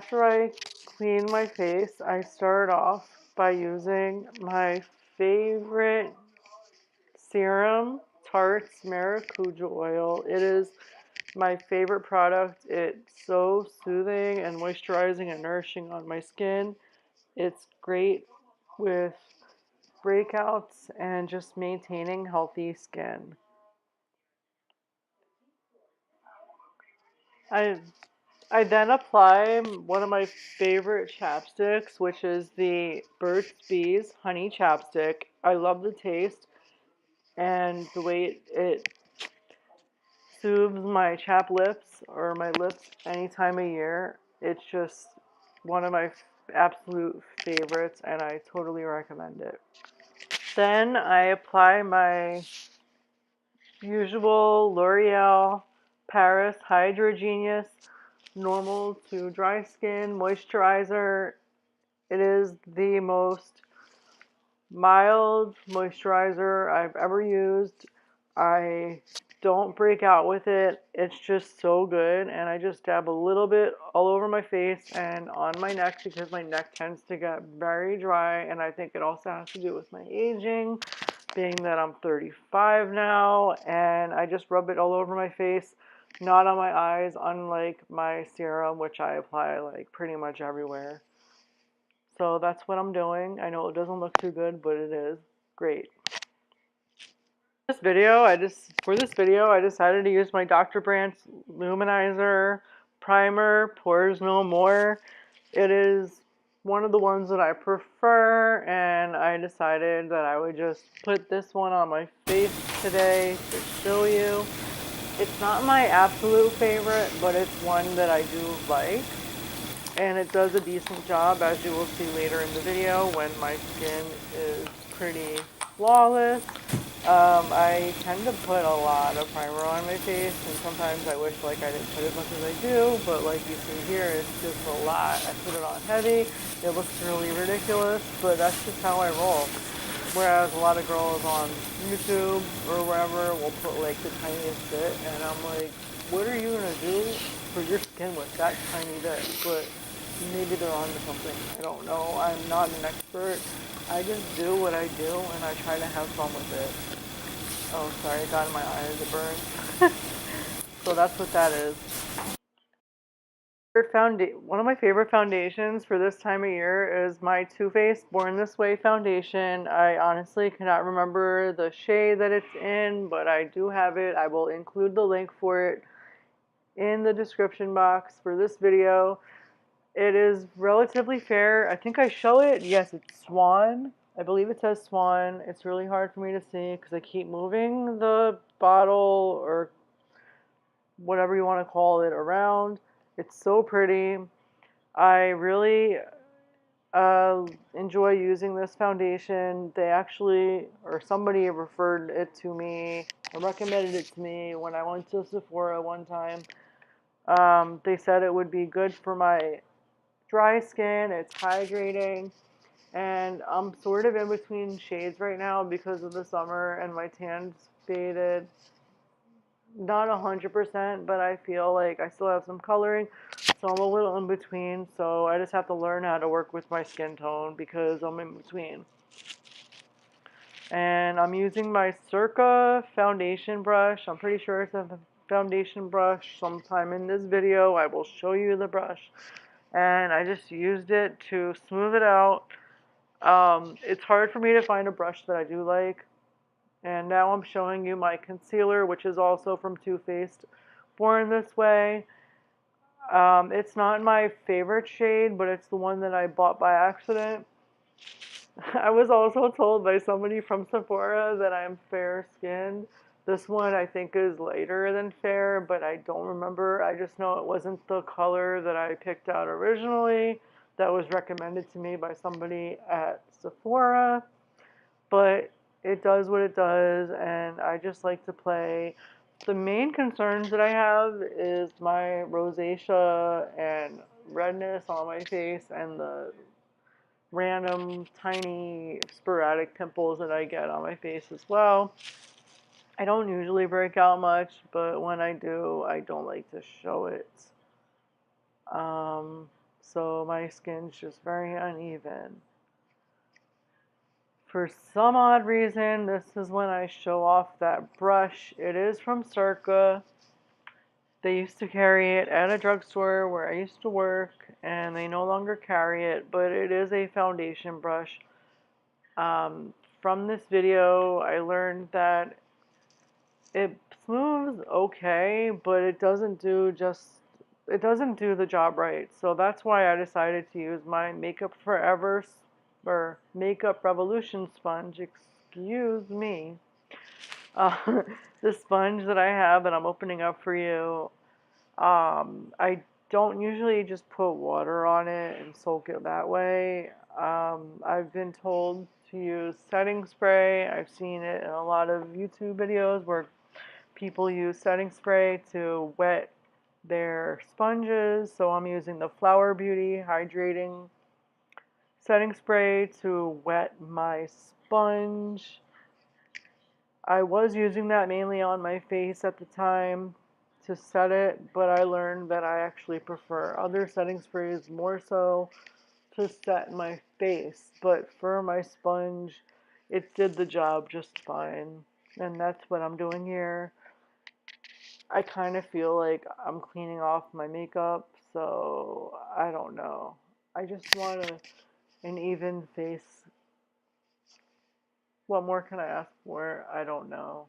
after I clean my face, I start off by using my favorite serum, Tarte's Maracuja Oil. It is my favorite product. It's so soothing and moisturizing and nourishing on my skin. It's great with breakouts and just maintaining healthy skin. I I then apply one of my favorite chapsticks, which is the Burt's Bees Honey Chapstick. I love the taste and the way it soothes my chapped lips or my lips any time of year. It's just one of my absolute favorites, and I totally recommend it. Then I apply my usual L'Oreal Paris Hydrogenius normal to dry skin moisturizer. It is the most mild moisturizer I've ever used. I don't break out with it. It's just so good, and I just dab a little bit all over my face and on my neck because my neck tends to get very dry, and I think it also has to do with my aging, being that I'm 35 now, and I just rub it all over my face, not on my eyes, unlike my serum, which I apply like pretty much everywhere. So that's what I'm doing. I know it doesn't look too good, but it is great. For this video, I decided to use my Dr. Brandt's Luminizer Primer, Pores No More. It is one of the ones that I prefer, and I decided that I would just put this one on my face today to show you. It's not my absolute favorite, but it's one that I do like. And it does a decent job, as you will see later in the video when my skin is pretty flawless. I tend to put a lot of primer on my face, and sometimes I wish like I didn't put as much as I do, but like you see here, it's just a lot. I put it on heavy, it looks really ridiculous, but that's just how I roll. Whereas a lot of girls on YouTube or wherever will put like the tiniest bit, and I'm like, what are you gonna do for your skin with that tiny bit? But maybe they're onto something. I don't know. I'm not an expert. I just do what I do, and I try to have fun with it. Oh, sorry, it got in my eye as it burned. So that's what that is. One of my favorite foundations for this time of year is my Too Faced Born This Way foundation. I honestly cannot remember the shade that it's in, but I do have it. I will include the link for it in the description box for this video. It is relatively fair. I think I show it. Yes, it's Swan. I believe it says Swan. It's really hard for me to see because I keep moving the bottle or whatever you want to call it around. It's so pretty. I really enjoy using this foundation. They actually, or somebody referred it to me, or recommended it to me when I went to Sephora one time. They said it would be good for my dry skin, it's hydrating, and I'm sort of in between shades right now because of the summer and my tan's faded. Not 100%, but I feel like I still have some coloring, so I'm a little in between, so I just have to learn how to work with my skin tone because I'm in between. And I'm using my Circa foundation brush. I'm pretty sure it's a foundation brush. Sometime in this video I will show you the brush. And I just used it to smooth it out. It's hard for me to find a brush that I do like. And now I'm showing you my concealer, which is also from Too Faced Born This Way. It's not my favorite shade, but it's the one that I bought by accident. I was also told by somebody from Sephora that I'm fair-skinned. This one I think is lighter than fair, but I don't remember. I just know it wasn't the color that I picked out originally that was recommended to me by somebody at Sephora. But it does what it does, and I just like to play. The main concerns that I have is my rosacea and redness on my face and the random tiny sporadic pimples that I get on my face as well. I don't usually break out much, but when I do, I don't like to show it. so my skin's just very uneven. For some odd reason, this is when I show off that brush. It is from Circa. They used to carry it at a drugstore where I used to work, and they no longer carry it, but it is a foundation brush. From this video, I learned that it smooths okay, but it doesn't do the job right. So that's why I decided to use my Makeup Forever or Makeup Revolution sponge. Excuse me. The sponge that I have that I'm opening up for you. I don't usually just put water on it and soak it that way. I've been told to use setting spray. I've seen it in a lot of YouTube videos where people use setting spray to wet their sponges. So I'm using the Flower Beauty Hydrating Setting Spray to wet my sponge. I was using that mainly on my face at the time to set it, but I learned that I actually prefer other setting sprays more so to set my face. But for my sponge, it did the job just fine. And that's what I'm doing here. I kind of feel like I'm cleaning off my makeup, so I don't know. I just want an even face. What more can I ask for? I don't know.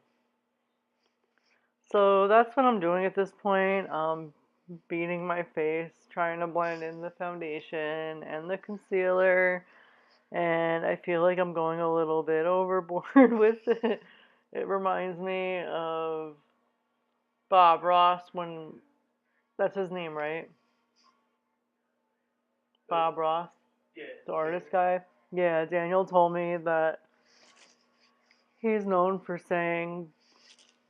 So that's what I'm doing at this point. Beating my face, trying to blend in the foundation and the concealer, and I feel like I'm going a little bit overboard with it. It reminds me of Bob Ross when, that's his name, right? Bob Ross, the artist guy. Yeah, Daniel told me that he's known for saying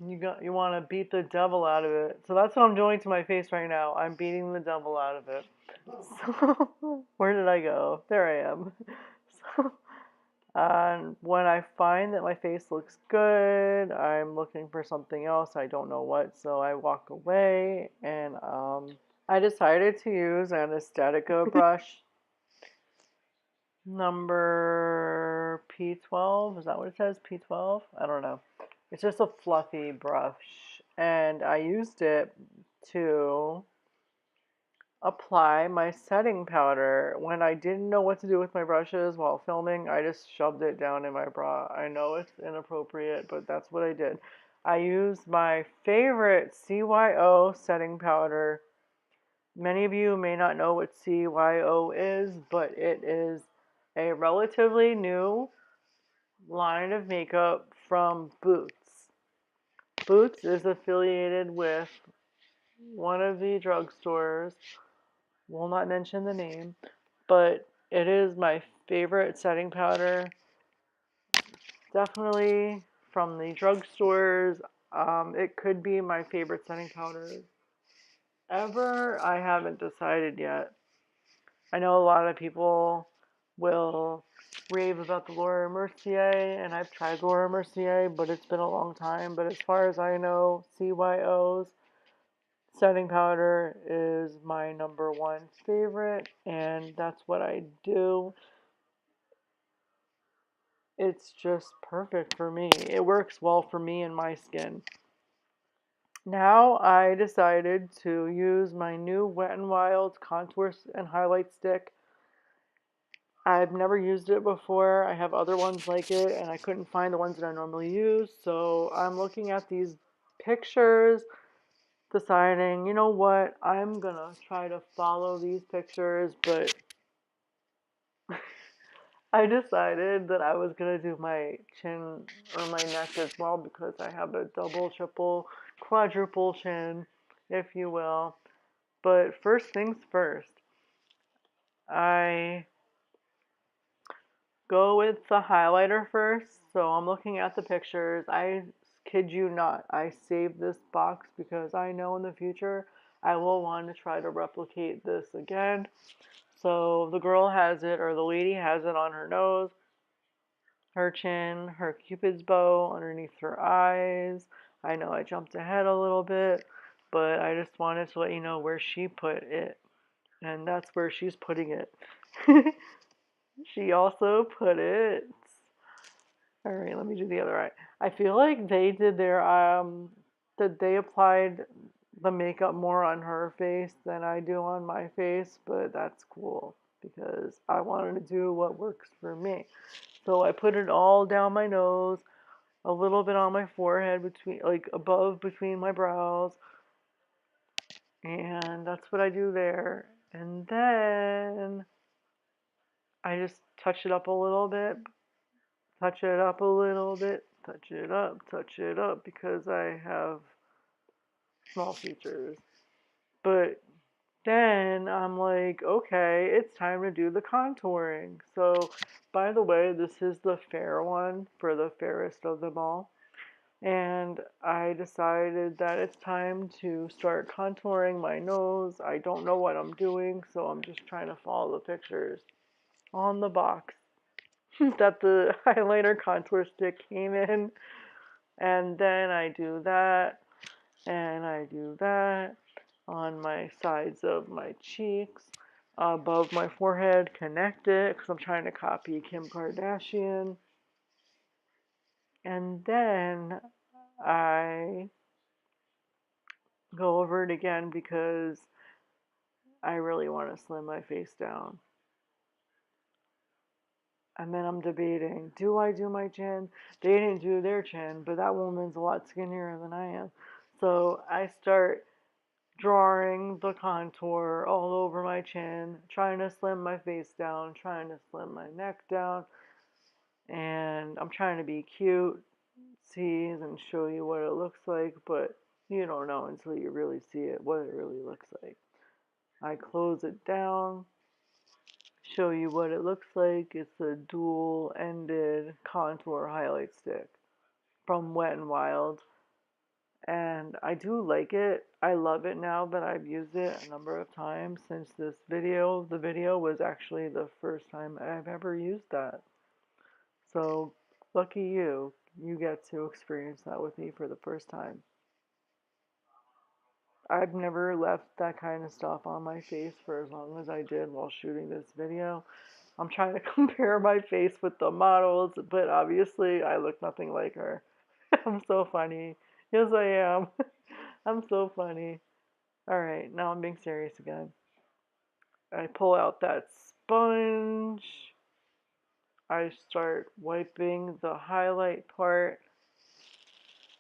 you want to beat the devil out of it. So that's what I'm doing to my face right now. I'm beating the devil out of it. So where did I go? There I am. So, and when I find that my face looks good, I'm looking for something else. I don't know what, so I walk away, and I decided to use an Aesthetica brush number P12. Is that what it says? P12? I don't know. It's just a fluffy brush, and I used it to apply my setting powder. When I didn't know what to do with my brushes while filming, I just shoved it down in my bra. I know it's inappropriate, but that's what I did. I used my favorite CYO setting powder. Many of you may not know what CYO is, but it is a relatively new line of makeup from Boots. Boots is affiliated with one of the drugstores. Will not mention the name, but it is my favorite setting powder. Definitely from the drugstores. It could be my favorite setting powder ever. I haven't decided yet. I know a lot of people will rave about the Laura Mercier, and I've tried Laura Mercier, but it's been a long time. But as far as I know, CYO's setting powder is my number one favorite, and that's what I do. It's just perfect for me. It works well for me and my skin. Now I decided to use my new Wet n Wild contour and highlight stick. I've never used it before. I have other ones like it, and I couldn't find the ones that I normally use. So I'm looking at these pictures, deciding, you know what, I'm gonna try to follow these pictures, but I decided that I was gonna do my chin or my neck as well because I have a double, triple, quadruple chin, if you will. But first things first, I go with the highlighter first. So I'm looking at the pictures. I kid you not, I saved this box because I know in the future I will want to try to replicate this again. So the girl has it, or the lady has it on her nose, her chin, her cupid's bow underneath her eyes. I know I jumped ahead a little bit, but I just wanted to let you know where she put it. And that's where she's putting it. She also put it. All right, let me do the other eye. I feel like they did their that they applied the makeup more on her face than I do on my face, but that's cool because I wanted to do what works for me. So I put it all down my nose, a little bit on my forehead between like above between my brows, and that's what I do there. And then I just touch it up a little bit, touch it up a little bit, touch it up because I have small features. But then I'm like, okay, it's time to do the contouring. So, by the way, this is the fair one for the fairest of them all. And I decided that it's time to start contouring my nose. I don't know what I'm doing, so I'm just trying to follow the pictures on the box that the highlighter contour stick came in. And then I do that, and I do that on my sides of my cheeks, above my forehead, connect it, because I'm trying to copy Kim Kardashian. And then I go over it again because I really want to slim my face down. And then I'm debating, do I do my chin? They didn't do their chin, but that woman's a lot skinnier than I am. So I start drawing the contour all over my chin, trying to slim my face down, trying to slim my neck down, and I'm trying to be cute, tease, and show you what it looks like, but you don't know until you really see it, what it really looks like. I close it down, show you what it looks like. It's a dual-ended contour highlight stick from Wet n Wild. And I do like it. I love it now that I've used it a number of times since this video. The video was actually the first time I've ever used that. So, lucky you. You get to experience that with me for the first time. I've never left that kind of stuff on my face for as long as I did while shooting this video. I'm trying to compare my face with the models, but obviously I look nothing like her. I'm so funny. Yes, I am. I'm so funny. Alright, now I'm being serious again. I pull out that sponge. I start wiping the highlight part,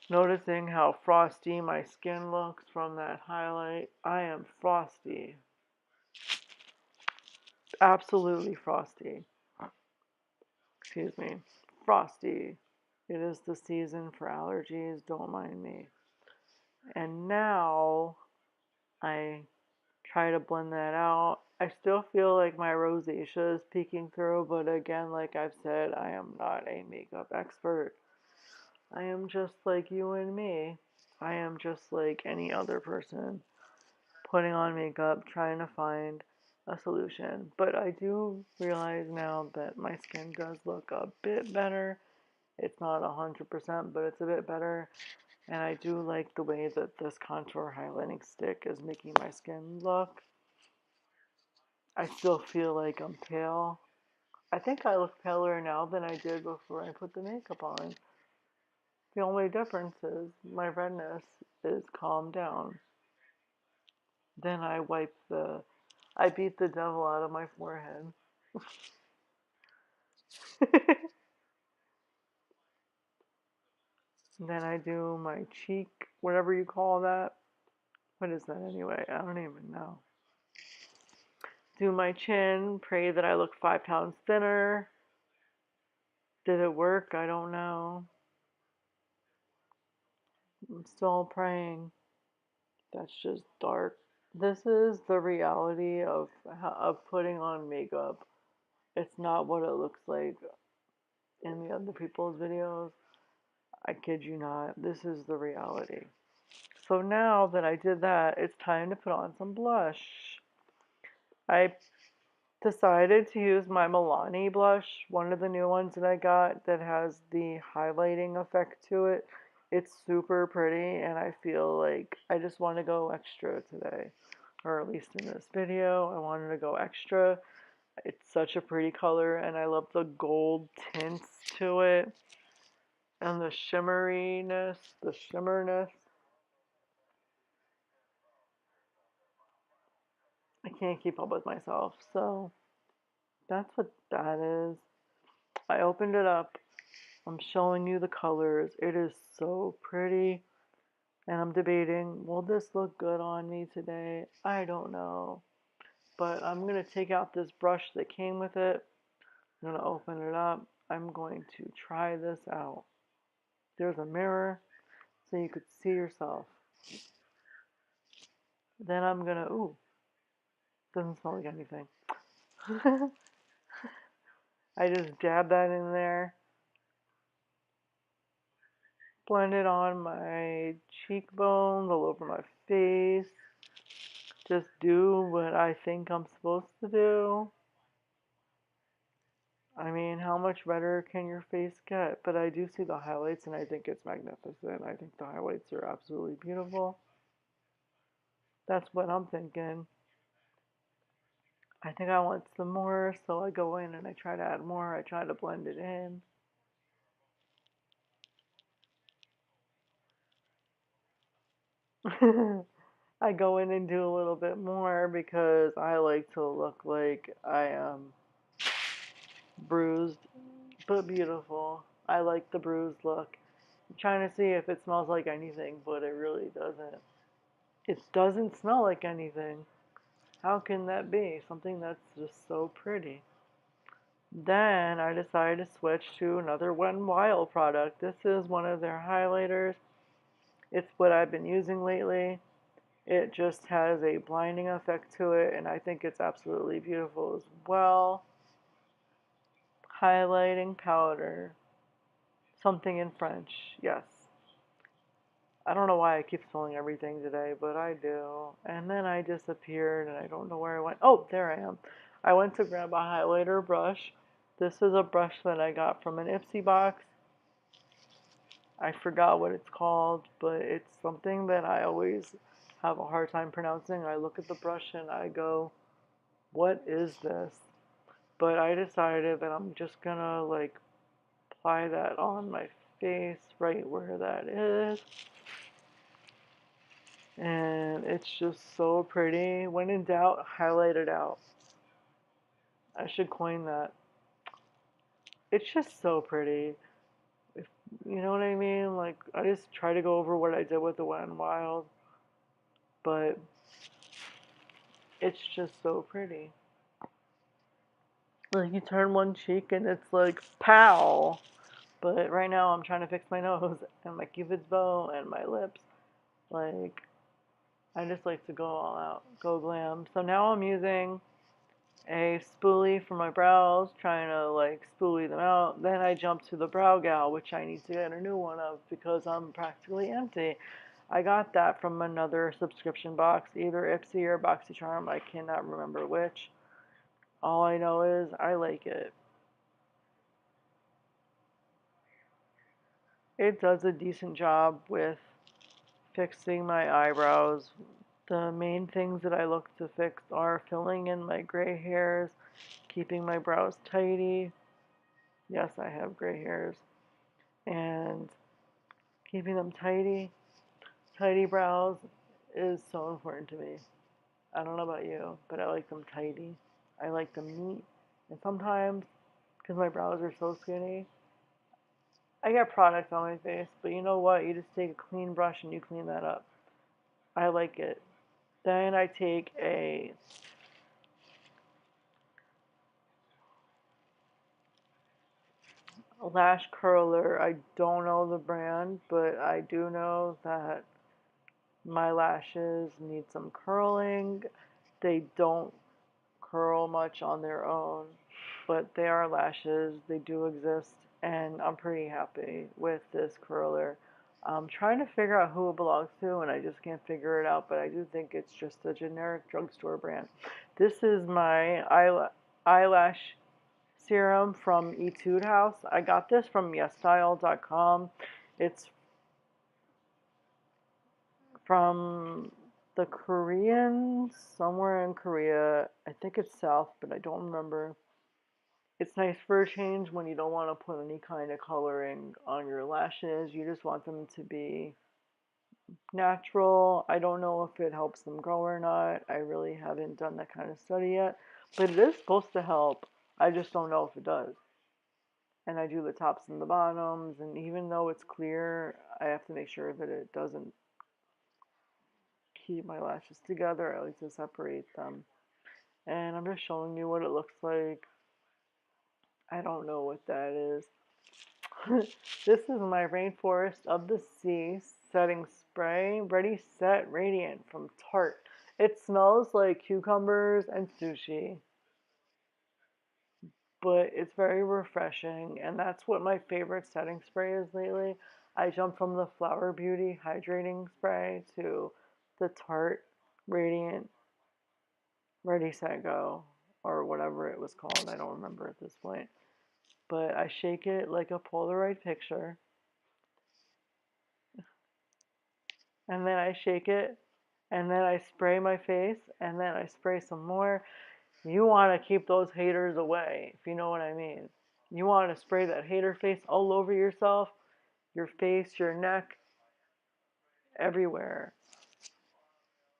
noticing how frosty my skin looks from that highlight. I am frosty. Absolutely frosty. Excuse me. Frosty. It is the season for allergies, don't mind me. And now I try to blend that out. I still feel like my rosacea is peeking through, but again, like I've said, I am not a makeup expert. I am just like you and me. I am just like any other person putting on makeup, trying to find a solution. But I do realize now that my skin does look a bit better. It's not 100%, but it's a bit better. And I do like the way that this contour highlighting stick is making my skin look. I still feel like I'm pale. I think I look paler now than I did before I put the makeup on. The only difference is my redness is calmed down. Then I beat the devil out of my forehead. Then I do my cheek, whatever you call that. What is that anyway? I don't even know. Do my chin, pray that I look 5 pounds thinner. Did it work? I don't know. I'm still praying. That's just dark. This is the reality of putting on makeup. It's not what it looks like in the other people's videos. I kid you not. This is the reality. So now that I did that, it's time to put on some blush. I decided to use my Milani blush, one of the new ones that I got that has the highlighting effect to it. It's super pretty and I feel like I just want to go extra today. or at least in this video. I wanted to go extra. It's such a pretty color, and I love the gold tints to it, and the shimmeriness, the shimmerness. I can't keep up with myself, so that's what that is. I opened it up. I'm showing you the colors. It is so pretty. And I'm debating, will this look good on me today? I don't know. But I'm going to take out this brush that came with it. I'm going to open it up. I'm going to try this out. There's a mirror so you could see yourself. Then I'm going to, ooh, doesn't smell like anything. I just dab that in there. Blend it on my cheekbones, all over my face. Just do what I think I'm supposed to do. I mean, how much better can your face get? But I do see the highlights and I think it's magnificent. I think the highlights are absolutely beautiful. That's what I'm thinking. I think I want some more, so I go in and I try to add more. I try to blend it in. I go in and do a little bit more because I like to look like I am bruised but beautiful. I like the bruised look. I'm trying to see if it smells like anything, but it really doesn't. It doesn't smell like anything. How can that be? Something that's just so pretty. Then I decided to switch to another Wet n Wild product. This is one of their highlighters. It's what I've been using lately. It just has a blinding effect to it, and I think it's absolutely beautiful as well. Highlighting powder. Something in French, yes. I don't know why I keep spelling everything today, but I do. And then I disappeared and I don't know where I went. Oh, there I am. I went to grab a highlighter brush. This is a brush that I got from an Ipsy box. I forgot what it's called, but it's something that I always have a hard time pronouncing. I look at the brush and I go, what is this? But I decided that I'm just gonna like apply that on my face right where that is. And it's just so pretty. When in doubt, highlight it out. I should coin that. It's just so pretty. If, you know what I mean? Like, I just try to go over what I did with the Wet n Wild, but it's just so pretty. Like, you turn one cheek and it's like, pow! But right now I'm trying to fix my nose and my cupid's bow and my lips. Like, I just like to go all out, go glam. So now I'm using a spoolie for my brows, trying to like spoolie them out. Then I jump to the Brow Gal, which I need to get a new one of because I'm practically empty. I got that from another subscription box, either Ipsy or BoxyCharm. I cannot remember which. All I know is I like it. It does a decent job with fixing my eyebrows. The main things that I look to fix are filling in my gray hairs, keeping my brows tidy. Yes, I have gray hairs. And keeping them tidy. Tidy brows is so important to me. I don't know about you, but I like them tidy. I like them neat. And sometimes, because my brows are so skinny, I get product on my face, but you know what? You just take a clean brush and you clean that up. I like it. Then I take a lash curler. I don't know the brand, but I do know that my lashes need some curling. They don't curl much on their own, but they are lashes. They do exist, and I'm pretty happy with this curler. I'm trying to figure out who it belongs to, and I just can't figure it out, but I do think it's just a generic drugstore brand. This is my eyelash serum from Etude House. I got this from YesStyle.com. It's from The Koreans, somewhere in Korea, I think it's south, but I don't remember. It's nice for a change when you don't want to put any kind of coloring on your lashes. You just want them to be natural. I don't know if it helps them grow or not. I really haven't done that kind of study yet, but it is supposed to help. I just don't know if it does. And I do the tops and the bottoms, and even though it's clear, I have to make sure that it doesn't keep my lashes together. I like to separate them. And I'm just showing you what it looks like. I don't know what that is. This is my Rainforest of the Sea setting spray, Ready Set Radiant from Tarte. It smells like cucumbers and sushi, but it's very refreshing, and that's what my favorite setting spray is lately. I jumped from the Flower Beauty hydrating spray to the Tarte Radiant Ready Set Go, or whatever it was called. I don't remember at this point. But I shake it like a Polaroid picture, and then I shake it, and then I spray my face, and then I spray some more. You want to keep those haters away, if you know what I mean. You want to spray that hater face all over yourself, your face, your neck, everywhere.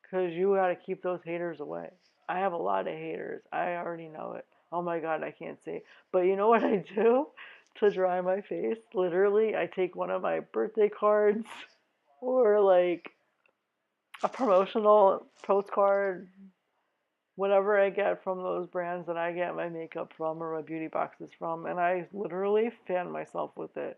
Because you got to keep those haters away. I have a lot of haters. I already know it. Oh my God, I can't say. But you know what I do to dry my face? Literally, I take one of my birthday cards or like a promotional postcard, whatever I get from those brands that I get my makeup from or my beauty boxes from, and I literally fan myself with it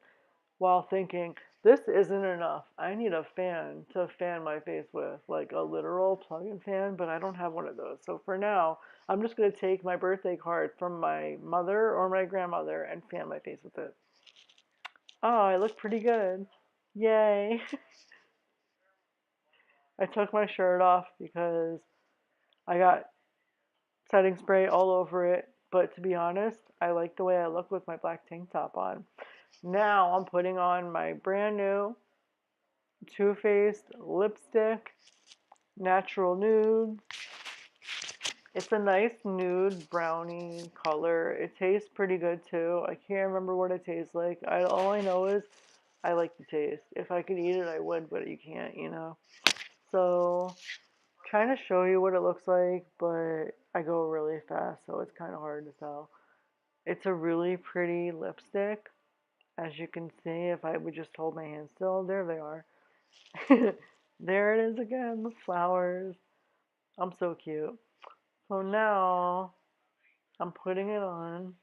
while thinking, this isn't enough. I need a fan to fan my face with, like a literal plug-in fan, but I don't have one of those. So for now, I'm just going to take my birthday card from my mother or my grandmother and fan my face with it. Oh, I look pretty good. Yay. I took my shirt off because I got setting spray all over it, but to be honest, I like the way I look with my black tank top on. Now I'm putting on my brand new Too Faced lipstick, Natural Nude. It's a nice nude brownie color. It tastes pretty good too. I can't remember what it tastes like. All I know is I like the taste. If I could eat it, I would, but you can't, you know. So, trying to show you what it looks like, but I go really fast, so it's kind of hard to tell. It's a really pretty lipstick. As you can see, if I would just hold my hand still, there they are. There it is again, the flowers. I'm so cute. So now I'm putting it on.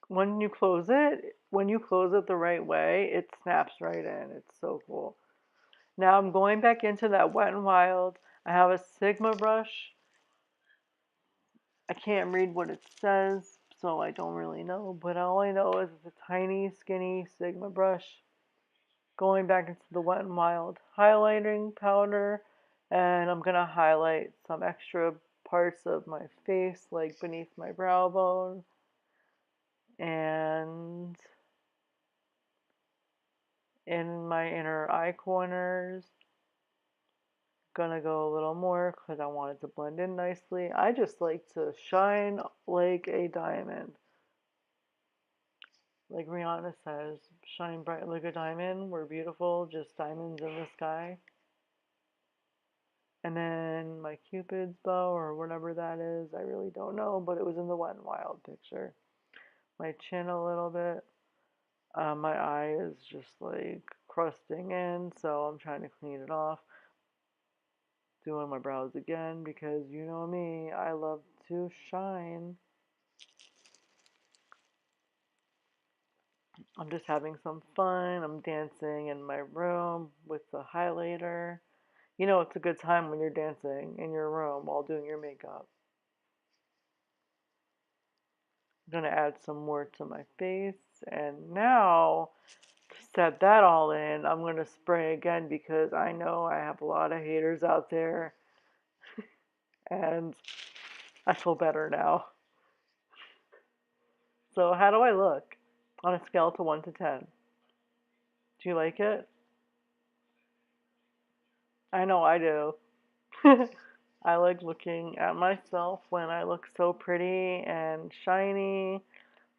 When you close it the right way, it snaps right in. It's so cool. Now I'm going back into that Wet n Wild. I have a Sigma brush. I can't read what it says, so I don't really know. But all I know is it's a tiny, skinny Sigma brush. Going back into the Wet n Wild highlighting powder, and I'm going to highlight some extra parts of my face, like beneath my brow bone, and in my inner eye corners. Gonna go a little more because I want it to blend in nicely. I just like to shine like a diamond. Like Rihanna says, shine bright like a diamond. We're beautiful, just diamonds in the sky. And then my Cupid's bow or whatever that is, I really don't know, but it was in the Wet n Wild picture. My chin a little bit. My eye is just like crusting in, so I'm trying to clean it off. Doing my brows again because you know me, I love to shine. I'm just having some fun. I'm dancing in my room with the highlighter. You know, it's a good time when you're dancing in your room while doing your makeup. I'm going to add some more to my face. And now, to set that all in, I'm going to spray again because I know I have a lot of haters out there. And I feel better now. So how do I look on a scale to 1 to 10? Do you like it? I know I do. I like looking at myself when I look so pretty and shiny,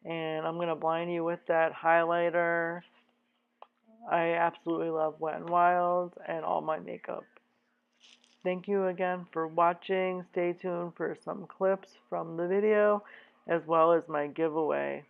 and I'm going to blind you with that highlighter. I absolutely love Wet n Wild and all my makeup. Thank you again for watching. Stay tuned for some clips from the video as well as my giveaway.